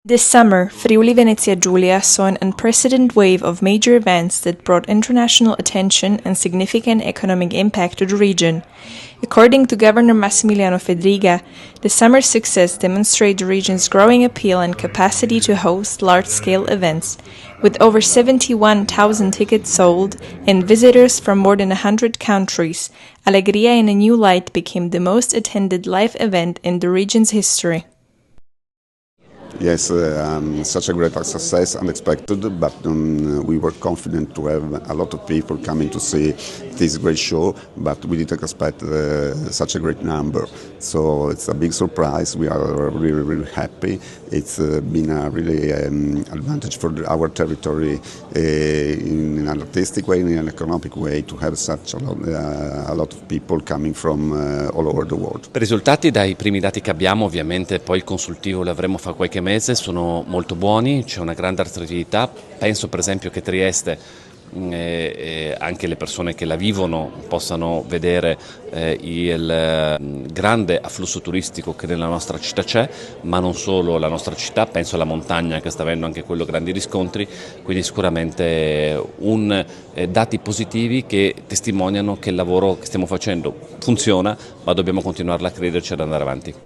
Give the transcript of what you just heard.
This summer, Friuli-Venezia Giulia saw an unprecedented wave of major events that brought international attention and significant economic impact to the region. According to Governor Massimiliano Fedriga, the summer's success demonstrates the region's growing appeal and capacity to host large-scale events. With over 71,000 tickets sold and visitors from more than 100 countries, Allegria in a New Light became the most attended live event in the region's history. Yes, such a great success, unexpected, but we were confident to have a lot of people coming to see this great show, but we didn't expect such a great number. So it's a big surprise. We are really, really happy. It's been a really advantage for our territory in an artistic way, in an economic way, to have such a lot of people coming from all over the world. Per risultati, dai primi dati che abbiamo, ovviamente poi il consultivo lo avremo fra qualche mese, sono molto buoni, c'è una grande attrattività. Penso per esempio che Trieste, anche le persone che la vivono possano vedere il grande afflusso turistico che nella nostra città c'è, ma non solo la nostra città, penso alla montagna che sta avendo anche quello grandi riscontri, quindi sicuramente dati positivi che testimoniano che il lavoro che stiamo facendo funziona, ma dobbiamo continuarla a crederci ed andare avanti.